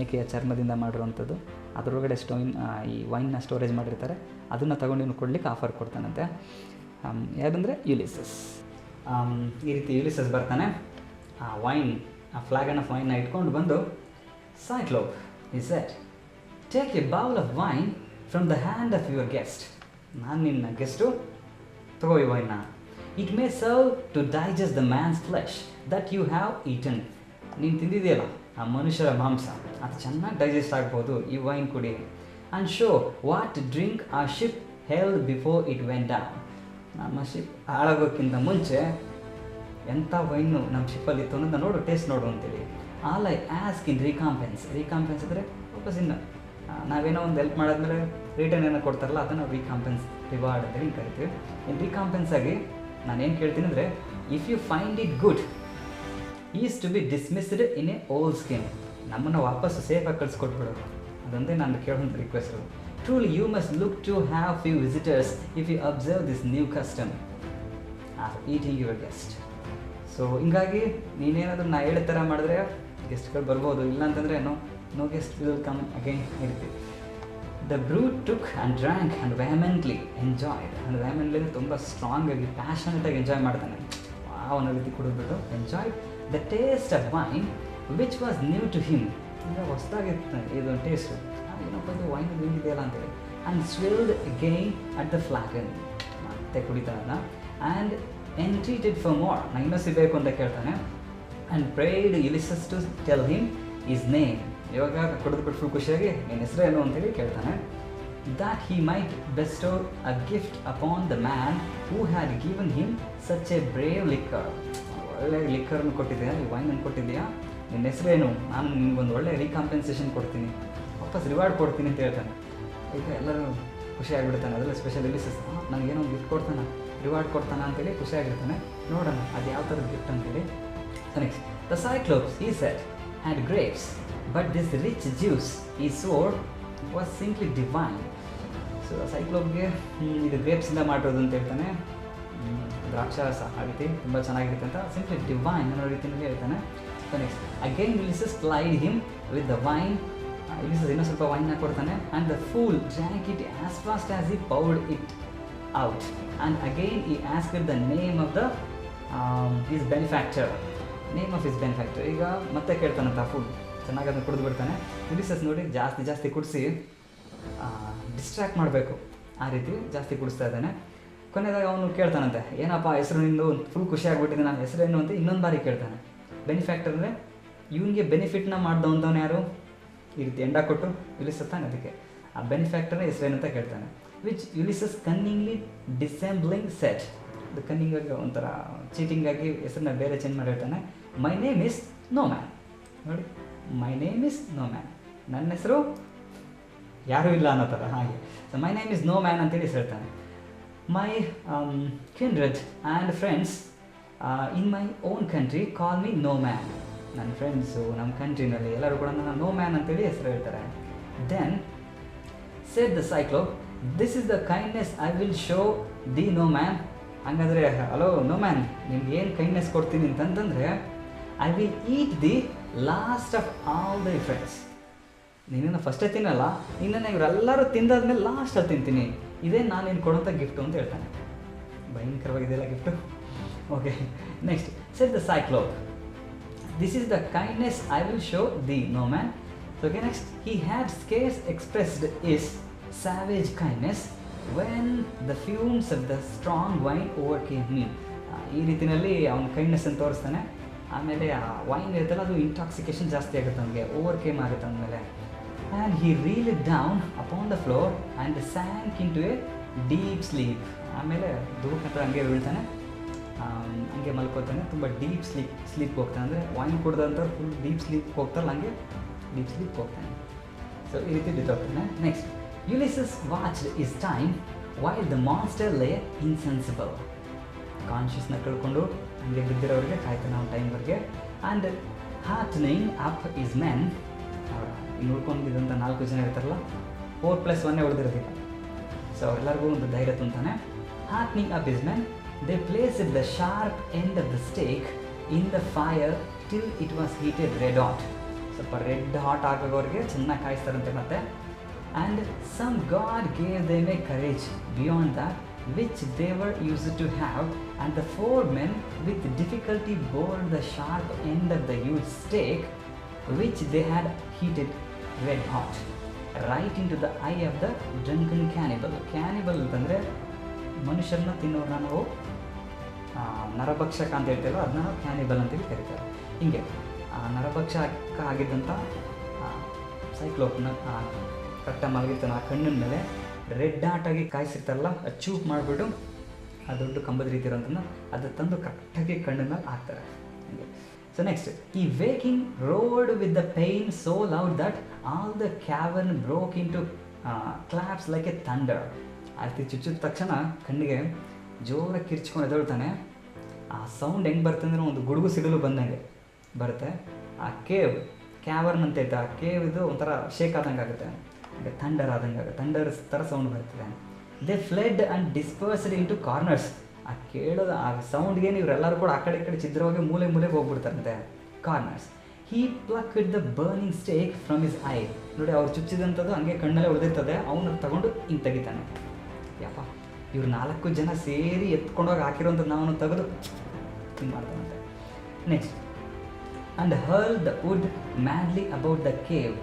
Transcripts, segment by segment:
ಮೇಕೆಯ ಚರ್ಮದಿಂದ ಮಾಡಿರುವಂಥದ್ದು. ಅದರೊಳಗಡೆ ಈ ವೈನ್ನ ಸ್ಟೋರೇಜ್ ಮಾಡಿರ್ತಾರೆ. ಅದನ್ನು ತಗೊಂಡು ಇವನು ಕೊಡಲಿಕ್ಕೆ ಆಫರ್ ಕೊಡ್ತಾನಂತೆ. ಯಾರಂದರೆ ಯುಲಿಸಸ್. ಈ ರೀತಿ ಯುಲಿಸಸ್ ಬರ್ತಾನೆ. ಆ ಫ್ಲಾಗನ್ ಆಫ್ ವೈನ್ನ ಇಟ್ಕೊಂಡು ಬಂದು, ಸೈಕ್ಲೋಪ್ he said, take a bowl of wine from the hand of your guest. ನಾನು ನಿನ್ನ ಗೆಸ್ಟು, ತಗೋ ಈ ವೈನ್ನ. It may serve to digest the man's flesh that you have eaten. ನೀನು ತಿಂದಿದೆಯಲ್ಲ ಆ ಮನುಷ್ಯರ ಮಾಂಸ, ಅದು ಚೆನ್ನಾಗಿ ಡೈಜೆಸ್ಟ್ ಆಗ್ಬೋದು, ಈ ವೈನ್ ಕುಡಿ. ಆ್ಯಂಡ್ ಶೋ ವಾಟ್ ಡ್ರಿಂಕ್ ಆ ship held before it went down. ನಮ್ಮ ಶಿಪ್ ಹಾಳಾಗೋಕ್ಕಿಂತ ಮುಂಚೆ ಎಂಥ ವೈನು ನಮ್ಮ ಶಿಪ್ಪಲ್ಲಿ ಇತ್ತು ಅನ್ನೋದನ್ನ ನೋಡು, ಟೇಸ್ಟ್ ನೋಡು ಅಂತೇಳಿ. ಆಲ್ ಐ ಆಸ್ಕ್ ಇನ್ ರಿಕಾಂಪೆನ್ಸ್ ಅಂದರೆ ವಾಪಸ್ ಇನ್ನು ನಾವೇನೋ ಒಂದು ಹೆಲ್ಪ್ ಮಾಡಾದ್ಮೇಲೆ ರಿಟರ್ನ್ ಏನೋ ಕೊಡ್ತಾರಲ್ಲ, ಅದನ್ನು ರಿಕಾಂಪೆನ್ಸ್, ರಿವಾರ್ಡ್ ಅಂತೇಳಿ ಕರಿತೀವಿ. ಇನ್ನು ರಿಕಾಂಪೆನ್ಸ್ ಆಗಿ ನಾನೇನು ಕೇಳ್ತೀನಿ ಅಂದರೆ, if you find it good is to be dismissed in a old skin. ನಮ್ಮನ್ನು ವಾಪಸ್ಸು ಸೇಫಾಗಿ ಕಳಿಸ್ಕೊಟ್ಬಿಡೋದು, ಅದೊಂದೇ ನಾನು ಕೇಳೋಂಥ request. Truly you must look to have few visitors if you observe this new custom of eating your guest. So ಹಿಂಗಾಗಿ ನೀನೇನಾದರೂ ನಾ ಹೇಳಿದ ಥರ ಮಾಡಿದ್ರೆ ಗೆಸ್ಟ್ಗಳು ಬರ್ಬೋದು, ಇಲ್ಲ ಅಂತಂದರೆ no guest will come again ಇರ್ತೀವಿ. The brute took and drank and vehemently enjoyed. And vehemently ತುಂಬ ಸ್ಟ್ರಾಂಗಾಗಿ ಪ್ಯಾಷನೇಟಾಗಿ ಎಂಜಾಯ್ ಮಾಡ್ತಾನೆ. ಅನ್ನೋ ರೀತಿ ಕುಡಿದ್ಬಿಟ್ಟು enjoyed the taste of wine which was new to him. ಈಗ ಹೊಸದಾಗಿತ್ತು ಇದು ಟೇಸ್ಟು, ಏನಪ್ಪ ಇದು ವೈನ್ ನಿಂಗಿದೆಯಲ್ಲ ಅಂತೇಳಿ. And swilled again at the flagon. ಮತ್ತೆ ಕುಡಿತಾನ. And entreated for more. ನಾನು ಇನ್ನೂ ಸಿಗಬೇಕು ಅಂತ ಕೇಳ್ತಾನೆ. And prayed Ulysses to tell him is name. ಇವಾಗ ಕುಡಿದ್ಬಿಟ್ಟು ಫುಲ್ ಖುಷಿಯಾಗಿ ನಿನ್ನ ಹೆಸರು ಏನು ಅಂತೇಳಿ ಕೇಳ್ತಾನೆ. that he might bestow a gift upon the man who had given him such a brave liquor. ಒಳ್ಳೆ ಲಿಕ್ಕರ್ನ ಕೊಟ್ಟಿದ್ದೀಯಾ, ಈ ವೈನನ್ನು ಕೊಟ್ಟಿದ್ದೀಯಾ, ನಿನ್ನ ಹೆಸರೇನು, ನಾನು ನಿನಗೊಂದು ಒಳ್ಳೆ ರೀಕಾಂಪೆನ್ಸೇಷನ್ ಕೊಡ್ತೀನಿ, ವಾಪಸ್ ರಿವಾರ್ಡ್ ಕೊಡ್ತೀನಿ ಅಂತ ಹೇಳ್ತಾನೆ. ಈಗ ಎಲ್ಲರೂ ಖುಷಿಯಾಗಿಬಿಡ್ತಾನೆ. ಅದೆಲ್ಲ ಸ್ಪೆಷಲ್ ಯುಲಿಸಸ್ ನನಗೇನೋ ಗಿಫ್ಟ್ ಕೊಡ್ತಾನೆ, ರಿವಾರ್ಡ್ ಕೊಡ್ತಾನೆ ಅಂತೇಳಿ ಖುಷಿಯಾಗಿರ್ತಾನೆ. ನೋಡೋಣ ಅದು ಯಾವ ಥರದ ಗಿಫ್ಟ್ ಅಂತೇಳಿ. So next, the Cyclops he said had grapes, but this rich juice he swore was simply divine. So ಸೈಕ್ಲೋಪ್ಗೆ ಇದು ಗ್ರೇಪ್ಸಿಂದ ಮಾಡಿರೋದು ಅಂತ ಹೇಳ್ತಾನೆ, ದ್ರಾಕ್ಷಾರಸ ಆ ರೀತಿ ತುಂಬ ಚೆನ್ನಾಗಿರುತ್ತೆ ಅಂತ, ಸಿಂಪ್ಲಿ ಡಿವೈನ್ ಅನ್ನೋ ರೀತಿಯಲ್ಲಿ ಹೇಳ್ತಾನೆ. So next, again Ulysses plied him with the wine. Ulysses ಇನ್ನೂ ಸ್ವಲ್ಪ ವೈನ್ ಹಾಕೊಡ್ತಾನೆ. And the fool drank it as fast as he poured it out. And again he asked the name of the his benefactor. Name of his benefactor. ಈಗ ಮತ್ತೆ ಕೇಳ್ತಾನಂತ ಆ full ಚೆನ್ನಾಗಿ ಅದನ್ನು ಕುಡಿದು ಬಿಡ್ತಾನೆ. ಯುಲಿಸಸ್ ನೋಡಿ ಜಾಸ್ತಿ ಕುಡಿಸಿ ಡಿಸ್ಟ್ರ್ಯಾಕ್ಟ್ ಮಾಡಬೇಕು, ಆ ರೀತಿ ಜಾಸ್ತಿ ಕುಡಿಸ್ತಾ ಇದ್ದಾನೆ. ಕೊನೆಯದಾಗ ಅವನು ಕೇಳ್ತಾನಂತೆ, ಏನಪ್ಪ ಹೆಸರು ನಿಂದು, ಫುಲ್ ಖುಷಿ ಆಗ್ಬಿಟ್ಟಿದೆ, ನಾನು ಹೆಸರೇನು ಅಂತ ಇನ್ನೊಂದು ಬಾರಿ ಕೇಳ್ತಾನೆ. ಬೆನಿಫ್ಯಾಕ್ಟರ್ ಅಂದರೆ ಇವನಿಗೆ ಬೆನಿಫಿಟ್ನ ಮಾಡ್ದವಂಥವ್ನು ಯಾರು, ಈ ರೀತಿ ಎಂಡ ಕೊಟ್ಟು ಯುಲಿಸಸ್ ತಾನೆ, ಅದಕ್ಕೆ ಆ ಬೆನಿಫ್ಯಾಕ್ಟರ್ನ ಹೆಸರೇನು ಅಂತ ಕೇಳ್ತಾನೆ. Which Ulysses cunningly dissembling said. ಅದು ಕನ್ನಿಂಗಾಗಿ ಒಂಥರ ಚೀಟಿಂಗಾಗಿ ಹೆಸರನ್ನ ಬೇರೆ ಚೇಂಜ್ ಮಾಡಿ ಹೇಳ್ತಾನೆ. My name is no man. ನೋಡಿ, my name is no man, ನನ್ನ ಹೆಸರು ಯಾರೂ ಇಲ್ಲ ಅನ್ನೋ ಥರ ಹಾಗೆ. So my name is no man ಅಂತೇಳಿ ಹೆಸರು ಹೇಳ್ತಾನೆ. My kindred and friends in my own country call me no man. ನನ್ನ ಫ್ರೆಂಡ್ಸು ನಮ್ಮ ಕಂಟ್ರಿನಲ್ಲಿ ಎಲ್ಲರೂ ಕೂಡ ನನ್ನ ನೋ ಮ್ಯಾನ್ ಅಂತೇಳಿ ಹೆಸರು ಹೇಳ್ತಾರೆ. Then said the Cyclops, this is the kindness I will show thee no man. ಹಾಗಾದರೆ ಹಲೋ ನೋ ಮ್ಯಾನ್, ನಿಮ್ಗೆ ಏನು ಕೈಂಡ್ನೆಸ್ ಕೊಡ್ತೀನಿ ಅಂತಂತಂದರೆ, I will eat the last of all the friends. ನೀನನ್ನು ಫಸ್ಟೇ ತಿನ್ನಲ್ಲ, ನಿನ್ನನ್ನು ಇವರೆಲ್ಲರೂ ತಿಂದಾದ್ಮೇಲೆ ಲಾಸ್ಟಲ್ಲಿ ತಿಂತೀನಿ, ಇದೇ ನಾನು ನೀನು ಕೊಡೋಂಥ ಗಿಫ್ಟು ಅಂತ ಹೇಳ್ತಾನೆ. ಭಯಂಕರವಾಗಿದೆಯಲ್ಲ gift. Okay, next, said the Cyclops, this is the kindness I will show thee no man. Okay, next, he had scarce expressed his savage kindness when the fumes of the strong wine overcame me. ಈ ರೀತಿಯಲ್ಲಿ ಅವನ ಕೈಂಡ್ನೆಸ್ಸನ್ನು ತೋರಿಸ್ತಾನೆ. ಆಮೇಲೆ ಆ wine ಇರುತ್ತಲ್ಲ, ಅದು intoxication ಜಾಸ್ತಿ ಆಗುತ್ತೆ ಅವನಿಗೆ, ಓವರ್ಕೇಮ್ ಆಗುತ್ತೆ ಅಂದಮೇಲೆ. And he reel it down upon the floor and sank into a deep sleep. ಆಮೇಲೆ ದುಃಖ ಹಂಗೆ ಬೀಳ್ತಾನೆ, ಹಂಗೆ ಮಲ್ಕೋತಾನೆ, ತುಂಬ ಡೀಪ್ ಸ್ಲೀಪ್ ಹೋಗ್ತಾನೆ. ಅಂದರೆ ವೈನ್ ಕುಡ್ದಂಥ ಫುಲ್ ಡೀಪ್ ಸ್ಲೀಪ್ ಹೋಗ್ತಾರಲ್ಲ, ಹಂಗೆ ಡೀಪ್ ಸ್ಲೀಪ್ ಹೋಗ್ತಾನೆ. ಸೊ ಈ ರೀತಿ ಬಿದ್ದೋಗ್ತಾನೆ. Next, Ulysses watched his time while the monster lay insensible. ಕಾನ್ಷಿಯಸ್ನ ಕಳ್ಕೊಂಡು ಹಂಗೆ ಬಿದ್ದಿರೋರಿಗೆ ಕಾಯ್ತಾನೆ ಅವನ ಟೈಮ್ವರೆಗೆ. And heartening up his men. ಇನ್ನು ಉಳ್ಕೊಂಡಿದ್ದಂಥ 4 ಜನ ಇರ್ತಾರಲ್ಲ, 4+1 ಹೊಡೆದಿರೋದಿಲ್ಲ. ಸೊ ಅವರೆಲ್ಲರಿಗೂ ಒಂದು ಧೈರ್ಯ ತುಂಬ್ತಾನೆ. Heartening up his men, they placed the sharp end of the stake in the fire till it was heated red hot. ಸ್ವಲ್ಪ ರೆಡ್ ಹಾಟ್ ಆಗೋವರೆಗೆ ಚೆನ್ನಾಗಿ ಕಾಯಿಸ್ತಾರಂತೆ ಮತ್ತೆ. And some god gave them a courage beyond that which they were used to have, and the 4 men with difficulty bore the sharp end of the huge stake which they had heated red hot right into the eye of the drunken cannibal. ಕ್ಯಾನಿಬಲ್ ಅಂತಂದರೆ ಮನುಷ್ಯರನ್ನ ತಿನ್ನೋರನ್ನ ನಾವು ನರಭಕ್ಷಕ ಅಂತ ಹೇಳ್ತೇವೆ, ಅದನ್ನ ನಾವು ಕ್ಯಾನಿಬಲ್ ಅಂತೇಳಿ ಕರೀತಾರೆ. ಹೀಗೆ ನರಭಕ್ಷಕ ಆಗಿದ್ದಂಥ ಸೈಕ್ಲೋಪ್ನ ಕಟ್ಟ ಮಲಗಿರ್ತಾನೆ, ಆ ಕಣ್ಣಿನ ಮೇಲೆ ರೆಡ್ ಹಾಟಾಗಿ ಕಾಯಿಸಿರ್ತಾರಲ್ಲ, ಅದು ಚೂಪ್ ಮಾಡಿಬಿಟ್ಟು ಆ ದೊಡ್ಡ ಕಂಬದ ರೀತಿ ಇರೋಂಥದ್ದು ಅದು ತಂದು ಕರೆಕ್ಟಾಗಿ ಕಣ್ಣಿನ ಮೇಲೆ ಹಾಕ್ತಾರೆ. ಹಂಗೆ. So next, he waking roared with the pain so loud that all the cavern broke into claps like a thunder. ಆ ರೀತಿ ಚುಚ್ಚಿದ ತಕ್ಷಣ ಕಣ್ಣಿಗೆ ಜೋರಾಗಿ ಕಿರ್ಚ್ಕೊಂಡು ಎದೊಳ್ತಾನೆ. ಆ ಸೌಂಡ್ ಹೆಂಗೆ ಬರ್ತದೆ ಅಂದರೆ ಒಂದು ಗುಡುಗು ಸಿಡಲು ಬಂದಂಗೆ ಬರುತ್ತೆ. ಆ ಕ್ಯಾವರ್ನ್ ಅಂತ ಐತೆ, ಆ ಕೇವ್ ಇದು ಒಂಥರ ಶೇಕ್ ಆದಂಗೆ ಆಗುತ್ತೆ, ಥಂಡರ್ ಆದಂಗೆ ಆಗುತ್ತೆ, ಥಂಡರ್ ಥರ ಸೌಂಡ್ ಬರ್ತದೆ. They fled and dispersed into corners. ಆ ಕೇಳೋದು ಆ ಸೌಂಡ್ಗೆ ಇವರೆಲ್ಲರೂ ಕೂಡ ಆ ಕಡೆ ಈ ಕಡೆ ಚಿದ್ರವಾಗಿ ಮೂಲೆಗೆ ಹೋಗ್ಬಿಡ್ತಾರಂತೆ, corners. He plucked the burning stake from his eye. ನೋಡಿ, ಅವ್ರು ಚುಚ್ಚಿದಂಥದ್ದು ಹಂಗೆ ಕಣ್ಣಲ್ಲೇ ಉಳಿದಿರ್ತದೆ, ಅವನು ತಗೊಂಡು ಹಿಂಗೆ ತೆಗಿತಾನೆ. ಯಪ್ಪ, ಇವ್ರು 4 ಜನ ಸೇರಿ ಎತ್ಕೊಂಡೋಗಿ ಹಾಕಿರೋಂಥದ್ದು ನಾವು ತೆಗೆದು ಹಿಂಗೆ ಮಾಡ್ತಾನಂತೆ. Next, and hurl the wood madly about the cave.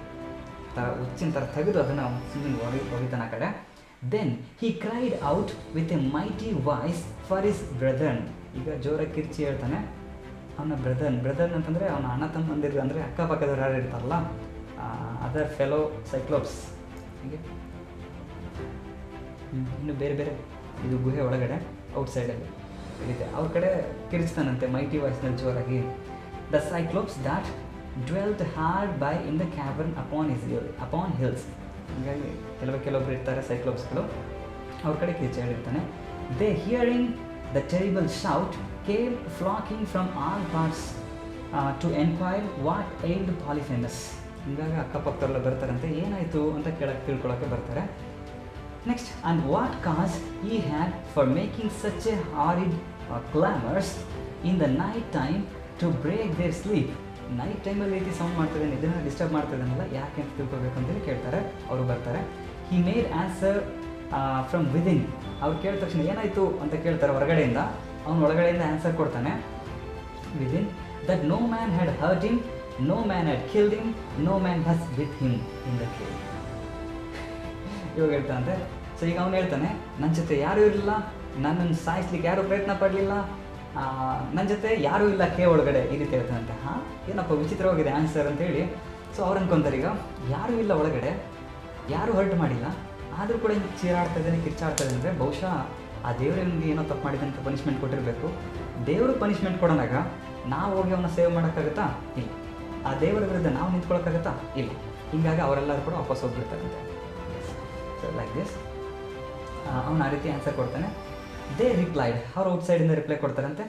ಹುಚ್ಚಿನ ಥರ ತೆಗೆದು ಅದನ್ನು ಸುಮ್ಮನೆ ಹೊಗಿತಾನೆ ಆ ಕಡೆ. Then he cried out with a mighty voice for his brethren. ಈಗ ಜೋರಾಗಿ ಕಿರ್ಚಿ ಹೇಳ್ತಾನೆ ಅವನ ಬ್ರದರ್ನ್ ಅಂತಂದರೆ ಅವನ ಅಣ್ಣ ತಮ್ಮಂದಿರು, ಅಂದರೆ ಅಕ್ಕಪಕ್ಕದವ್ರು ಯಾರು ಇರ್ತಾರಲ್ಲ, ಅದರ್ ಫೆಲೋ ಸೈಕ್ಲೋಪ್ಸ್. ಹೀಗೆ ಇನ್ನು ಬೇರೆ ಬೇರೆ ಇದು ಗುಹೆ ಒಳಗಡೆ ಔಟ್ಸೈಡಲ್ಲಿ ಇದೆ, ಅವ್ರ ಕಡೆ ಕಿರಿಸ್ತಾನಂತೆ ಮೈಟಿ ವಾಯ್ಸ್ನಲ್ಲಿ ಜೋರಾಗಿ. The Cyclops that dwelt hard by in the cavern upon hills. ಹೀಗಾಗಿ ಕೆಲವೊಬ್ಬರು ಇರ್ತಾರೆ ಸೈಕ್ಲೋಪ್ಸ್ಗಳು, ಅವ್ರ ಕಡೆ ಕಿರ್ಚಿ ಹೇಳಿರ್ತಾನೆ. They hearing the terrible shout came flocking from all parts to enquire what ailed Polyphemus. ಹೀಗಾಗಿ ಅಕ್ಕಪಕ್ಕದಲ್ಲ ಬರ್ತಾರಂತೆ, ಏನಾಯಿತು ಅಂತ ತಿಳ್ಕೊಳ್ಳೋಕ್ಕೆ ಬರ್ತಾರೆ. Next, and what cause he had for making such a horrid clamours in the night time to break their sleep. Night ಟೈಮಲ್ಲಿ ರೀತಿ sound ಮಾಡ್ತಿದ್ದಾನೆ, ಇದನ್ನು disturb ಮಾಡ್ತಿದ್ದಾನಲ್ಲ, ಯಾಕೆ ಅಂತ ತಿಳ್ಕೊಬೇಕು ಅಂತೇಳಿ ಕೇಳ್ತಾರೆ. ಅವರು ಬರ್ತಾರೆ. He made answer from within. ಅವ್ರು ಕೇಳಿದ ತಕ್ಷಣ ಏನಾಯಿತು ಅಂತ ಕೇಳ್ತಾರೆ ಹೊರಗಡೆಯಿಂದ. ಅವನು ಒಳಗಡೆಯಿಂದ ಆನ್ಸರ್ ಕೊಡ್ತಾನೆ within that no man had hurt him, no man had killed him, no man has with him in the cave. ಇವಾಗ ಹೇಳ್ತಾನಂತೆ. ಸೊ ಈಗ ಅವನು ಹೇಳ್ತಾನೆ, ನನ್ನ ಜೊತೆ ಯಾರೂ ಇರಲಿಲ್ಲ, ನನ್ನನ್ನು ಸಾಯಿಸ್ಲಿಕ್ಕೆ ಯಾರೂ ಪ್ರಯತ್ನ ಪಡಲಿಲ್ಲ, ನನ್ನ ಜೊತೆ ಯಾರೂ ಇಲ್ಲ ಕೇವ್ ಒಳಗಡೆ, ಈ ರೀತಿ ಹೇಳ್ತಾನಂತೆ. ಏನಪ್ಪ ವಿಚಿತ್ರವಾಗಿದೆ ಆನ್ಸರ್ ಅಂತೇಳಿ. ಸೊ ಅವ್ರು ಅನ್ಕೊಂತಾರೆ, ಈಗ ಯಾರೂ ಇಲ್ಲ ಒಳಗಡೆ, ಯಾರೂ ಹರ್ಟ್ ಮಾಡಿಲ್ಲ, ಆದರೂ ಕೂಡ ಹಿಂಗೆ ಚೀರಾಡ್ತಾ ಇದ್ದಾನೆ, ಕಿರ್ಚಾಡ್ತಾ ಇದ್ದಾನೆ ಅಂದರೆ ಬಹುಶಃ ಆ ದೇವರು ನಿಮಗೆ ಏನೋ ತಪ್ಪು ಮಾಡಿದೆ ಅಂತ ಪನಿಷ್ಮೆಂಟ್ ಕೊಟ್ಟಿರಬೇಕು. ದೇವರು ಪನಿಷ್ಮೆಂಟ್ ಕೊಡೋಣಾಗ ನಾವು ಹೋಗಿ ಅವನ್ನ ಸೇವ್ ಮಾಡೋಕ್ಕಾಗುತ್ತಾ? ಇಲ್ಲ. ಆ ದೇವರ ವಿರುದ್ಧ ನಾವು ನಿಂತ್ಕೊಳ್ಳೋಕ್ಕಾಗುತ್ತಾ? ಇಲ್ಲ. ಹೀಗಾಗಿ ಅವರೆಲ್ಲರೂ ಕೂಡ ವಾಪಸ್ ಹೋಗ್ಬಿಡ್ತಾರಂತೆ. ಸೊ ಲೈಕ್ ದಿಸ್ ಅವನು ಆ ರೀತಿ ಆನ್ಸರ್ ಕೊಡ್ತಾನೆ. ದೇ ರಿಪ್ಲೈಡ್, ಅವ್ರು ಔಟ್ಸೈಡಿಂದ ರಿಪ್ಲೈ ಕೊಡ್ತಾರಂತೆ.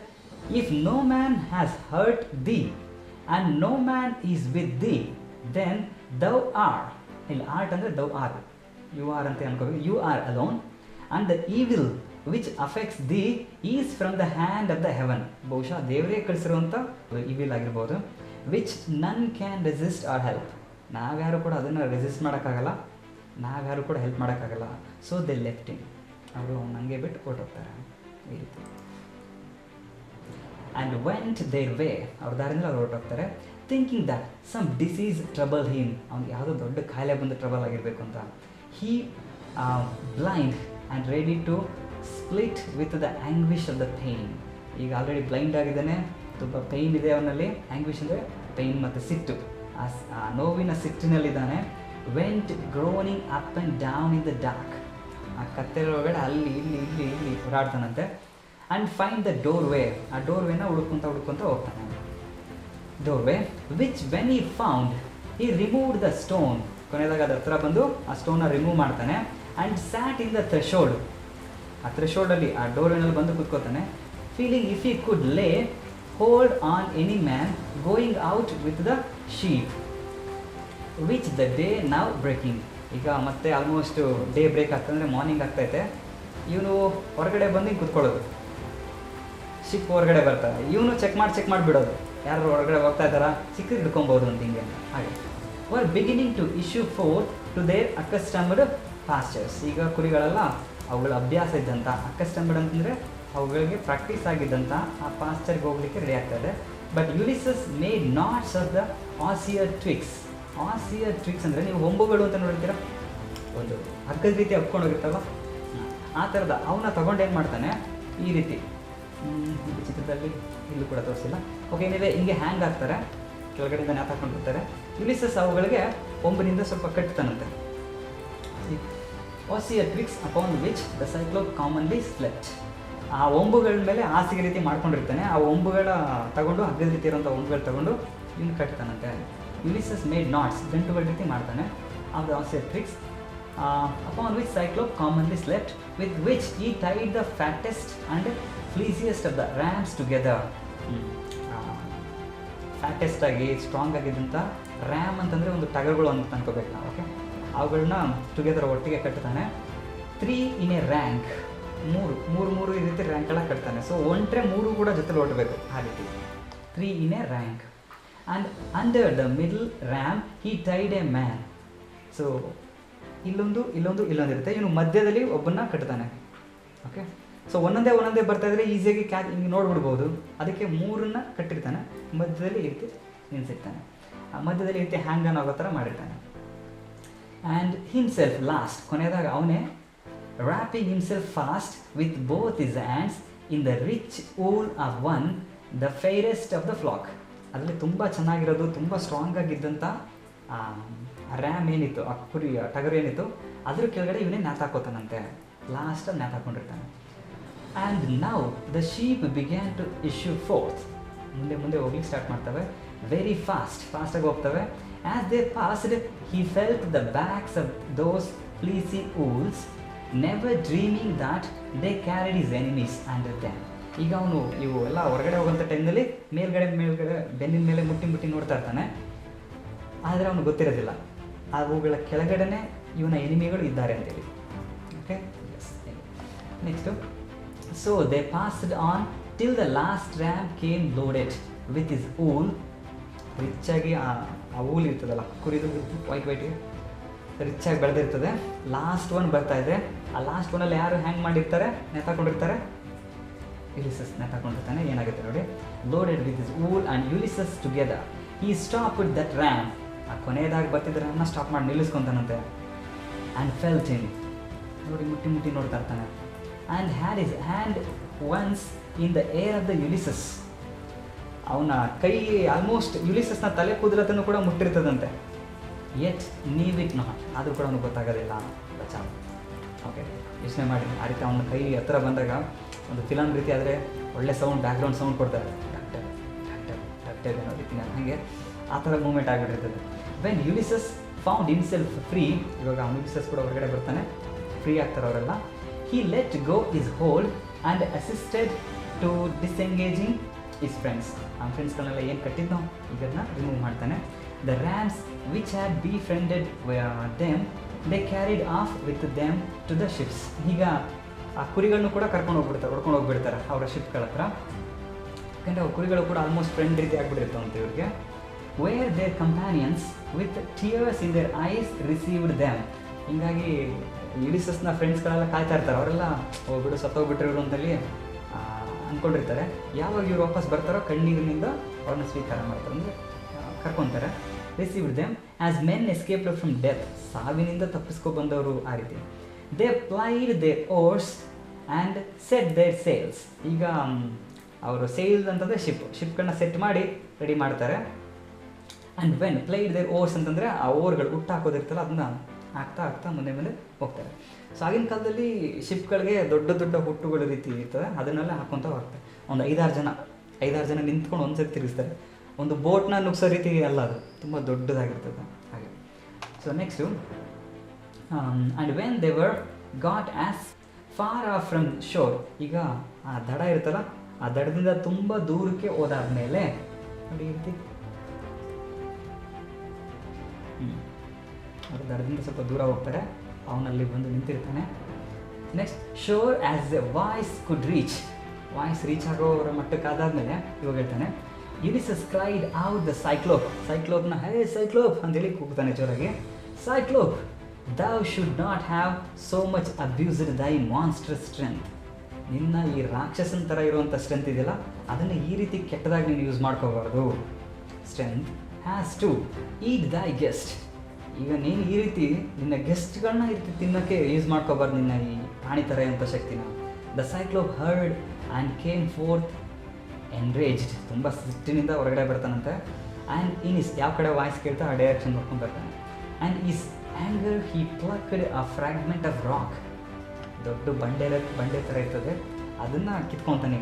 If no man has hurt thee and no man is with thee then thou art. ಇಲ್ಲ, ಆರ್ಟ್ ಅಂದರೆ ದೌ ಆರ್, ಯು ಆರ್ ಅಂತ ಅನ್ಕೋಬೇಕು. You are alone and the evil which affects thee is from the hand of the heaven. ಬಹುಶಃ ದೇವರೇ ಕಳಿಸಿರುವಂಥ evil ಆಗಿರ್ಬೋದು. Which none can resist or help. ನಾವ್ಯಾರು ಕೂಡ ಅದನ್ನು ರೆಸಿಸ್ಟ್ ಮಾಡೋಕ್ಕಾಗಲ್ಲ, ನಾವ್ಯಾರು ಕೂಡ ಹೆಲ್ಪ್ ಮಾಡೋಕ್ಕಾಗಲ್ಲ. ಸೊ ದೆ ಲೆಫ್ಟ್ ಇನ್. ಅವರು ನನಗೆ ಬಿಟ್ಟು ಹೊರಟೋಗ್ತಾರೆ ಈ ರೀತಿ. And went their way. ಅವ್ರ ದಾರಿಯಿಂದ ಅವ್ರು ಹೊರಟೋಗ್ತಾರೆ. Thinking that some disease trouble him. ಅವ್ನಿಗೆ ಯಾವುದೋ ದೊಡ್ಡ ಕಾಯಿಲೆ ಬಂದು ಟ್ರಬಲ್ ಆಗಿರಬೇಕು ಅಂತ. He blind and ready to split with the anguish of the pain. ಈಗ ಆಲ್ರೆಡಿ ಬ್ಲೈಂಡ್ ಆಗಿದ್ದಾನೆ, ತುಂಬ ಪೇಯ್ನ್ ಇದೆ ಅವನಲ್ಲಿ. ಆ್ಯಂಗ್ವಿಷ್ ಅಂದರೆ ಪೇಯ್ನ್ ಮತ್ತು ಸಿಟ್ಟು, ಆ ನೋವಿನ ಸಿಟ್ಟಿನಲ್ಲಿದ್ದಾನೆ. Went groaning up and down in the dark. ಆ ಕತ್ತಲೆ ಒಳಗಡೆ ಅಲ್ಲಿ ಇಲ್ಲಿ ಓಡಾಡ್ತಾನಂತೆ. And find the doorway. ಆ ಡೋರ್ ವೇನ ಹುಡುಕೊಂತ ಹೋಗ್ತಾನೆ. Doorway which when he found he removed the stone. ಕೊನೆಯದಾಗ ಅದ್ರ ಹತ್ರ ಬಂದು ಆ ಸ್ಟೋನ್ನ ರಿಮೂವ್ ಮಾಡ್ತಾನೆ. And sat in the threshold. ಆ ಥ್ರೆಶೋಲ್ಡಲ್ಲಿ ಆ ಡೋರ್ ವೇನಲ್ಲಿ ಬಂದು ಕೂತ್ಕೋತಾನೆ. ಫೀಲಿಂಗ್ ಇಫ್ ಈ ಕುಡ್ ಲೇ hold on any man going out with the sheep which the day now breaking. ಈಗ ಮತ್ತೆ ಆಲ್ಮೋಸ್ಟ್ ಡೇ ಬ್ರೇಕ್ ಆಗ್ತಂದರೆ ಮಾರ್ನಿಂಗ್ ಆಗ್ತೈತೆ. ಇವನು ಹೊರಗಡೆ ಬಂದು ಹಿಂಗೆ ಕೂತ್ಕೊಳ್ಳೋದು, ಶಿಪ್ ಹೊರಗಡೆ ಬರ್ತಾರೆ. ಇವನು ಚೆಕ್ ಮಾಡಿ ಬಿಡೋದು, ಯಾರು ಒಳಗಡೆ ಹೋಗ್ತಾ ಇದ್ದಾರಾ, ಚಿಕ್ಕದು ಹಿಡ್ಕೊಬೋದು ಅಂತ ಹಿಂಗೆ ಹಾಗೆ. Were beginning to issue forth to their accustomed pastures. ಈಗ ಕುರಿಗಳೆಲ್ಲ ಅವುಗಳ ಅಭ್ಯಾಸ ಇದ್ದಂಥ, ಅಕಸ್ಟಮರ್ಡ್ ಅಂತಂದರೆ ಅವುಗಳಿಗೆ ಪ್ರಾಕ್ಟೀಸ್ ಆಗಿದ್ದಂಥ ಆ ಪಾಸ್ಚರ್ಗೆ ಹೋಗ್ಲಿಕ್ಕೆ ರೆಡಿ ಆಗ್ತಾಯಿದೆ. But Ulysses made knots of the osier twigs. Osier twigs ಅಂದರೆ ನೀವು ಹೊಂಬುಗಳು ಅಂತ ನೋಡಿರ್ತೀರ, ಒಂದು ಹಗ್ಗದ ರೀತಿ ಹಬ್ಕೊಂಡು ಹೋಗಿರ್ತಲ್ಲ, ಆ ಥರದ ಅವನ್ನ ತಗೊಂಡು ಏನು ಮಾಡ್ತಾನೆ, ಈ ರೀತಿ ಚಿತ್ರದಲ್ಲಿ ಇಲ್ಲೂ ಕೂಡ ತೋರಿಸಿಲ್ಲ. ಓಕೆ, ಏನಿದೆ ಹಿಂಗೆ ಹ್ಯಾಂಗ್ ಆಗ್ತಾರೆ, ಕೆಳಗಡೆಯಿಂದ ನೇತಾಕೊಂಡಿರ್ತಾರೆ. ಯುಲಿಸಸ್ ಅವುಗಳಿಗೆ ಒಂಬಿನಿಂದ ಸ್ವಲ್ಪ ಕಟ್ತಾನಂತೆ. Osier twigs upon which the Cyclop commonly slept. ಆ ಒಂಬುಗಳ ಮೇಲೆ ಹಾಸಿಗೆ ರೀತಿ ಮಾಡ್ಕೊಂಡಿರ್ತಾನೆ. ಆ ಒಂಬುಗಳ ತಗೊಂಡು, ಹಗ್ಗದ ರೀತಿ ಇರೋಂಥ ಒಂಬುಗಳು ತಗೊಂಡು ಇನ್ನು ಕಟ್ತಾನಂತೆ. ಯುಲಿಸಸ್ ಮೇಡ್ ನಾಟ್ಸ್, ಗಂಟುಗಳ ರೀತಿ ಮಾಡ್ತಾನೆ of the osier twigs upon which Cyclope commonly slept, with which he tied the fattest and fleeciest of the rams together. ಫ್ಯಾಟೆಸ್ಟ್ ಆಗಿ ಸ್ಟ್ರಾಂಗ್ ಆಗಿದ್ದಂಥ ರ್ಯಾಮ್ ಅಂತಂದರೆ ಒಂದು ಟಗರುಗಳು ಅಂತ ಅನ್ಕೋಬೇಕು ನಾವು. ಓಕೆ, ಅವುಗಳನ್ನ ಟುಗೆದರ್ ಒಟ್ಟಿಗೆ ಕಟ್ತಾನೆ. 3 in a rank, ಮೂರು ಈ ರೀತಿ ರ್ಯಾಂಕೆಲ್ಲ ಕಟ್ತಾನೆ. ಸೊ ಒಂಟ್ರೆ 3 ಕೂಡ ಜೊತೆಲಿ ಹೊರಡಬೇಕು, ಆ ರೀತಿ 3 in a rank. And under the middle ram he tied a man. So ಇಲ್ಲೊಂದು ಇರುತ್ತೆ, ಇವನು ಮಧ್ಯದಲ್ಲಿ ಒಬ್ಬನ್ನ ಕಟ್ತಾನೆ. ಓಕೆ, ಸೊ ಒಂದೊಂದೇ ಬರ್ತಾ ಇದ್ರೆ ಈಸಿಯಾಗಿ ಹಿಂಗೆ ನೋಡ್ಬಿಡ್ಬೋದು. ಅದಕ್ಕೆ 3 ಕಟ್ಟಿರ್ತಾನೆ, ಮಧ್ಯದಲ್ಲಿ ಈ ರೀತಿ ನಿಲ್ಸಿರ್ತಾನೆ, ಮಧ್ಯದಲ್ಲಿ ಈ ರೀತಿ ಹ್ಯಾಂಗ್ ಆನ್ ಆಗೋ ಥರ ಮಾಡಿರ್ತಾನೆ. ಆ್ಯಂಡ್ ಹಿಮ್ಸೆಲ್ಫ್ ಲಾಸ್ಟ್, ಕೊನೆಯದಾಗ ಅವನೇ wrapping himself fast with both his hands in the rich wool of one, the fairest of the flock. ಅದರಲ್ಲಿ ತುಂಬ ಚೆನ್ನಾಗಿರೋದು, ತುಂಬ ಸ್ಟ್ರಾಂಗ್ ಆಗಿದ್ದಂಥ ರ್ಯಾಮ್ ಏನಿತ್ತು, ಆ ಕುರಿ ಟಗರು ಏನಿತ್ತು, ಅದ್ರ ಕೆಳಗಡೆ ಇವನೇ ನೇತಾಕೋತಾನಂತೆ, ಲಾಸ್ಟಲ್ಲಿ ನೇತಾಕೊಂಡಿರ್ತಾನೆ. And now the sheep began to issue forth. ಮುಂದೆ ಹೋಗ್ಲಿಕ್ಕೆ ಸ್ಟಾರ್ಟ್ ಮಾಡ್ತವೆ, ವೆರಿ ಫಾಸ್ಟಾಗಿ ಹೋಗ್ತವೆ. As they passed he felt the backs of those fleecy wools, never dreaming that they carried his enemies under them. ಈಗ ಅವನು ಇವು ಎಲ್ಲ ಹೊರಗಡೆ ಹೋಗೋಂಥ ಟೈಮ್ನಲ್ಲಿ ಮೇಲ್ಗಡೆ ಬೆನ್ನಿನ ಮೇಲೆ ಮುಟ್ಟಿ ನೋಡ್ತಾ ಇರ್ತಾನೆ. ಆದರೆ ಅವನು ಗೊತ್ತಿರೋದಿಲ್ಲ ಅವುಗಳ ಕೆಳಗಡೆನೆ ಇವನ ಎನಿಮಿಗಳು ಇದ್ದಾರೆ ಅಂತೇಳಿ. Okay, next, so they passed on till the last ram came loaded with his wool. ರಿಚ್ಚಾಗಿ ಆ ಊಲ್ ಇರ್ತದಲ್ಲ ಕುರಿದು, ವೈಟ್ ರಿಚ್ಚಾಗಿ ಬೆಳೆದಿರ್ತದೆ. ಲಾಸ್ಟ್ ಒನ್ ಬರ್ತಾ ಇದೆ. ಆ ಲಾಸ್ಟ್ ಒನ್ನಲ್ಲಿ ಯಾರು ಹ್ಯಾಂಗ್ ಮಾಡಿರ್ತಾರೆ, ನೇತಾಕೊಂಡಿರ್ತಾರೆ, ಯುಲಿಸಸ್ ನೇತಾಕೊಂಡಿರ್ತಾನೆ. ಏನಾಗುತ್ತೆ ನೋಡಿ, loaded with his wool and Ulysses together he stopped that ram. ಆ ಕೊನೆಯದಾಗಿ ಬರ್ತಿದ್ರೆ ಅವನ್ನ ಸ್ಟಾಪ್ ಮಾಡಿ ನಿಲ್ಲಿಸ್ಕೊತಾನಂತೆ. ಆ್ಯಂಡ್ ಫೆಲ್ಟ್ ಹಿಮ್, ನೋಡಿ ಮುಟ್ಟಿ ನೋಡ್ತಾ ಇರ್ತಾನೆ. And had his hand once in the hair of the Ulysses. ಅವನ ಕೈ ಆಲ್ಮೋಸ್ಟ್ ಯುಲಿಸಸ್ನ ತಲೆ ಕೂದಲತನ್ನು ಕೂಡ ಮುಟ್ಟಿರ್ತದಂತೆ. ಯೆಟ್ ನೀವ್ ಇಟ್ ನಾಟ್, ಆದರೂ ಕೂಡ ಅವನಿಗೆ ಗೊತ್ತಾಗೋದಿಲ್ಲ. ಬಚಾವ್. ಓಕೆ, ಯೋಚನೆ ಮಾಡಿ, ಆ ರೀತಿ ಅವನ ಕೈ ಹತ್ರ ಬಂದಾಗ ಒಂದು ಫಿಲಮ್ ರೀತಿ ಆದರೆ ಒಳ್ಳೆ ಸೌಂಡ್, ಬ್ಯಾಕ್ಗ್ರೌಂಡ್ ಸೌಂಡ್ ಕೊಡ್ತಾರೆ, ಡಕ್ಟರ್ ಅನ್ನೋ ರೀತಿ. ಹಾಗೆ ಆ ಥರ ಮೂಮೆಂಟ್ ಆಗಿಬಿಟ್ಟಿರ್ತದೆ. When Ulysses found himself free, ಇವಾಗ ಯುಲಿಸಸ್ ಕೂಡ ಹೊರಗಡೆ ಬರ್ತಾನೆ, ಫ್ರೀ ಆಗ್ತಾರೆ ಅವರೆಲ್ಲ. He let go his hold and assisted to disengaging his friends. ಆ ಫ್ರೆಂಡ್ಸ್ಗಳನ್ನೆಲ್ಲ ಏನು ಕಟ್ಟಿದ್ನೋ ಈಗ ಅದನ್ನ ರಿಮೂವ್ ಮಾಡ್ತಾನೆ. The rams which had befriended them they carried off with them to the ships. ಈಗ ಆ ಕುರಿಗಳನ್ನು ಕೂಡ ಹೊಡ್ಕೊಂಡು ಹೋಗ್ಬಿಡ್ತಾರೆ ಅವರ ಶಿಪ್ಗಳ ಹತ್ರ. ಯಾಕಂದರೆ ಅವ್ರ ಕುರಿಗಳು ಕೂಡ ಆಲ್ಮೋಸ್ಟ್ ಫ್ರೆಂಡ್ ರೀತಿ ಆಗಿಬಿಟ್ಟಿರ್ತಾವಂತೆ ಇವ್ರಿಗೆ. Where their companions with tears in their eyes received them. ಹೀಗಾಗಿ ಯುಲಿಸಸ್ನ ಫ್ರೆಂಡ್ಸ್ಗಳೆಲ್ಲ ಕಾಯ್ತಾ ಇರ್ತಾರೆ, ಅವರೆಲ್ಲ ಹೋಗ್ಬಿಡು ಸತ್ತೋಗ್ಬಿಟ್ಟಿರೋರು ಅಂತೇಳಿ ಅಂದ್ಕೊಂಡಿರ್ತಾರೆ. ಯಾವಾಗ ಇವ್ರು ವಾಪಸ್ ಬರ್ತಾರೋ ಕಣ್ಣೀರಿನಿಂದ ಅವ್ರನ್ನ ಸ್ವೀಕಾರ ಮಾಡ್ತಾರೆ, ಅಂದರೆ ಕರ್ಕೊತಾರೆ. Received them as men escaped from death, ಸಾವಿನಿಂದ ತಪ್ಪಿಸ್ಕೊಬಂದವರು ಆ ರೀತಿ. They plied their oars and set their sails. ಈಗ ಅವರು ಸೇಲ್ಸ್ ಅಂತಂದರೆ ಶಿಪ್ಗಳನ್ನ ಸೆಟ್ ಮಾಡಿ ರೆಡಿ ಮಾಡ್ತಾರೆ. And when plied their oars ಅಂತಂದರೆ ಆ ಓರ್ಗಳು ಹುಟ್ಟು ಹಾಕೋದಿರ್ತಲ್ಲ, ಅದನ್ನ ಆಗ್ತಾ ಮುಂದೆ ಹೋಗ್ತಾರೆ. ಸೊ ಆಗಿನ ಕಾಲದಲ್ಲಿ ಶಿಪ್ಗಳಿಗೆ ದೊಡ್ಡ ಹುಟ್ಟುಗಳ ರೀತಿ ಇರ್ತದೆ, ಅದನ್ನೆಲ್ಲ ಹಾಕ್ಕೊತ ಹೋಗ್ತಾರೆ. ಒಂದು 5-6 ಜನ ನಿಂತ್ಕೊಂಡು ಒಂದ್ಸರಿ ತಿರುಗಿಸ್ತಾರೆ. ಒಂದು ಬೋಟ್ನ ನುಗ್ಸೋ ರೀತಿ ಅಲ್ಲ, ಅದು ತುಂಬ ದೊಡ್ಡದಾಗಿರ್ತದೆ ಹಾಗೆ. So next, and when they were got as for off from sure. ಈಗ ಆ ದಡ ಇರುತ್ತಲ್ಲ, ಆ ದಡದಿಂದ ತುಂಬ ದೂರಕ್ಕೆ ಹೋದಾದ್ಮೇಲೆ ನೋಡಿ ಈ ರೀತಿ ಅವರು ದಡದಿಂದ ಸ್ವಲ್ಪ ದೂರ ಹೋಗ್ತಾರೆ, ಅವನಲ್ಲಿ ಬಂದು ನಿಂತಿರ್ತಾನೆ. Next, shore as a voice could reach. Voice reach ಆಗೋರ ಮಟ್ಟಕ್ಕಾದಾದ್ಮೇಲೆ ಇವಾಗ ಹೇಳ್ತಾನೆ, Ulysses cried out the Cyclop. ಸೈಕ್ಲೋಪ್ನ ಹೇ ಸೈಕ್ಲೋಪ್ ಅಂತೇಳಿ ಕೂಗ್ತಾನೆ ಜೋರಾಗಿ. ಸೈಕ್ಲೋಪ್, thou should not have so much abused thy monstrous strength. ನಿನ್ನ ಈ ರಾಕ್ಷಸನ ಥರ ಇರುವಂಥ ಸ್ಟ್ರೆಂತ್ ಇದೆಯಲ್ಲ, ಅದನ್ನು ಈ ರೀತಿ ಕೆಟ್ಟದಾಗಿ ನೀನು ಯೂಸ್ ಮಾಡ್ಕೋಬಾರ್ದು. ಸ್ಟ್ರೆಂತ್ ಹ್ಯಾಸ್ ಟು ಈಟ್ ದೈ ಗೆಸ್ಟ್. ಈಗ ನೀನು ಈ ರೀತಿ ನಿನ್ನ ಗೆಸ್ಟ್ಗಳನ್ನ ಈ ರೀತಿ ತಿನ್ನೋಕ್ಕೆ ಯೂಸ್ ಮಾಡ್ಕೋಬಾರ್ದು, ನಿನ್ನ ಈ ಪ್ರಾಣಿ ಥರ ಇರುವಂಥ ಶಕ್ತಿನ. The Cyclop heard and came forth enraged. ತುಂಬ ಸಿಟ್ಟಿನಿಂದ ಹೊರಗಡೆ ಬರ್ತಾನಂತೆ. ಆ್ಯಂಡ್ ಇನ್ ಇಸ್ ಯಾವ ಕಡೆ ವಾಯ್ಸ್ ಕೇಳ್ತಾ ಆ ಡೈರೆಕ್ಷನ್ ನೋಡ್ಕೊಂಡು ಬರ್ತಾನೆ. And is anger he ಪ್ಲಕ್ಡ್ a fragment of rock. ದೊಡ್ಡ ಬಂಡೆ ಥರ ಇರ್ತದೆ, ಅದನ್ನು ಕಿತ್ಕೊತಾನೆ.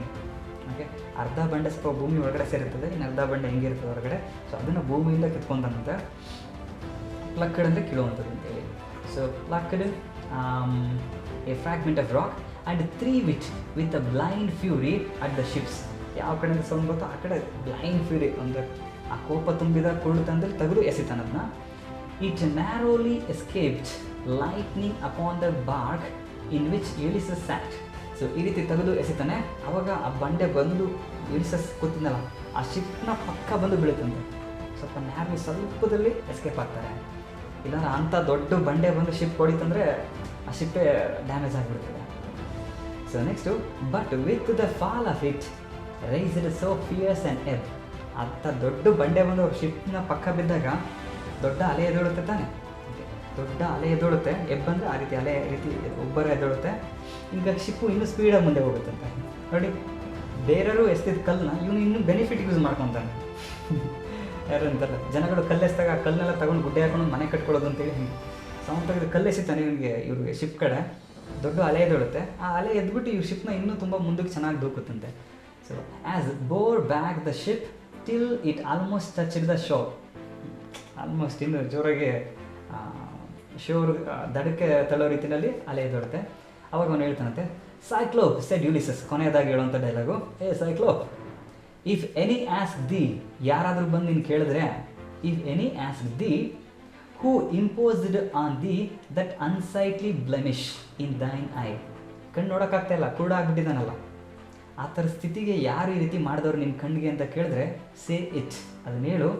ಓಕೆ, ಅರ್ಧ ಬಂಡೆ ಸ್ವಲ್ಪ ಭೂಮಿ ಒಳಗಡೆ ಸೇರಿರ್ತದೆ, ಇನ್ನು ಅರ್ಧ ಬಂಡೆ ಹೆಂಗಿರ್ತದೆ ಹೊರಗಡೆ. ಸೊ ಅದನ್ನು ಭೂಮಿಯಿಂದ ಕಿತ್ಕೊತಾನಂತೆ. ಪ್ಲಕ್ಡ್ ಅಂದರೆ ಕೀಳುವಂಥದ್ದು ಅಂತೇಳಿ. So ಪ್ಲಕ್ಡ್ A fragment of rock and three with a blind fury at the ships. ಯಾವ ಕಡೆಯಿಂದ ಸೌಂಡ್ ಗೊತ್ತೋ ಆ ಕಡೆ ಬ್ಲೈಂಡ್ ಫ್ಯೂರಿ ಅಂದರೆ ಆ ಕೋಪ ತುಂಬಿದ ಕುರುಡು ತಂದಲ್ಲಿ ತೆಗೆದು ಎಸಿತಾನದನ್ನ. It narrowly escaped lightning upon the bark in which Ulysses sat. So ಈ ರೀತಿ ತೆಗೆದು ಎಸಿತಾನೆ. ಆವಾಗ ಆ ಬಂಡೆ ಬಂದು ಯುಲಿಸಸ್ ಕೂತಿದ್ನಲ್ಲ ಆ ಶಿಪ್ನ ಪಕ್ಕ ಬಂದು ಬೀಳುತ್ತಂತೆ. ಸ್ವಲ್ಪ ನ್ಯಾರೋ ಸ್ವಲ್ಪದಲ್ಲಿ ಎಸ್ಕೇಪ್ ಆಗ್ತಾರೆ. ಇಲ್ಲಾಂದ್ರೆ ಅಂಥ ದೊಡ್ಡ ಬಂಡೆ ಬಂದು ಶಿಪ್ ಹೊಡಿತಂದರೆ ಆ ಶಿಪ್ಪೇ ಡ್ಯಾಮೇಜ್ ಆಗಿಬಿಡ್ತದೆ. So next, but with the fall of it raised so fierce and ebb. ಅಂಥ ದೊಡ್ಡ ಬಂಡೆ ಬಂದು ಶಿಪ್ನ ಪಕ್ಕ ಬಿದ್ದಾಗ ದೊಡ್ಡ ಅಲೆ ಎದ್ದೇಳುತ್ತೆ ತಾನೆ. ದೊಡ್ಡ ಅಲೆ ಎದ್ದೇಳುತ್ತೆ, ಎಬ್ ಅಂದರೆ ಆ ರೀತಿ ಅಲೆ ರೀತಿ ಒಬ್ಬರ ಎದ್ದೇಳುತ್ತೆ. ಈಗ ಶಿಪ್ಪು ಇನ್ನೂ ಸ್ಪೀಡಾಗಿ ಮುಂದೆ ಹೋಗುತ್ತಂತೆ. ನೋಡಿ, ಬೇರೆಯವರು ಎಸ್ತಿದ್ದ ಕಲ್ಲನ್ನ ಇವನು ಇನ್ನೂ ಬೆನಿಫಿಟ್ ಯೂಸ್ ಮಾಡ್ಕೊತಾನೆ. ಯಾರು ಅಂತಾರಲ್ಲ, ಜನಗಳು ಕಲ್ಲೆಸ್ದಾಗ ಆ ಕಲ್ಲನ್ನೆಲ್ಲ ತಗೊಂಡು ಗುಡ್ಡೆ ಹಾಕೊಂಡು ಮನೆ ಕಟ್ಕೊಳ್ಳೋದು ಅಂತೇಳಿ ಹಿಂಗೆ ಸೌಂಡ್ ತೆಗೆದು ಕಲ್ಲೆಸಿತಾನೆ ಇವ್ರಿಗೆ ಶಿಪ್ ಕಡೆ. ದೊಡ್ಡ ಅಲೆ ಎದ್ದೇಳುತ್ತೆ, ಆ ಅಲೆ ಎದ್ಬಿಟ್ಟು ಇವ್ರ ಶಿಪ್ನ ಇನ್ನೂ ತುಂಬ ಮುಂದಕ್ಕೆ ಚೆನ್ನಾಗಿ ದೂಕುತ್ತಂತೆ. So as bore back the ship till it almost touched the shore. Almost ಇನ್ನು ಜೋರಾಗಿ ಶೋರ್ ದಡಕ್ಕೆ ತಳ್ಳೋ ರೀತಿಯಲ್ಲಿ ಅಲೆ ಎದ್ದೇಳುತ್ತೆ. ಅವಾಗ ಅವನು ಹೇಳ್ತಾನಂತೆ, ಸೈಕ್ಲೋಪ್ ಸೆಡ್ ಯುಲಿಸಸ್. ಕೊನೆಯದಾಗಿ ಹೇಳುವಂಥ ಡೈಲಾಗು, ಏ Cyclop, if any ask thee, ಯಾರಾದರೂ ಬಂದು ನೀನು ಕೇಳಿದ್ರೆ, if any ask thee who imposed on thee that unsightly blemish in thine eye. ಕಣ್ಣು ನೋಡೋಕ್ಕಾಗ್ತಾ ಇಲ್ಲ, ಕುರುಡ ಆಗ್ಬಿಟ್ಟಿದ್ದಾನಲ್ಲ, ಆ ಥರ ಸ್ಥಿತಿಗೆ ಯಾರು ಈ ರೀತಿ ಮಾಡಿದವ್ರು ನಿನ್ನ ಕಣ್ಣಿಗೆ ಅಂತ ಕೇಳಿದ್ರೆ, ಸೇ ಇಟ್, ಅದನ್ನ ಹೇಳು,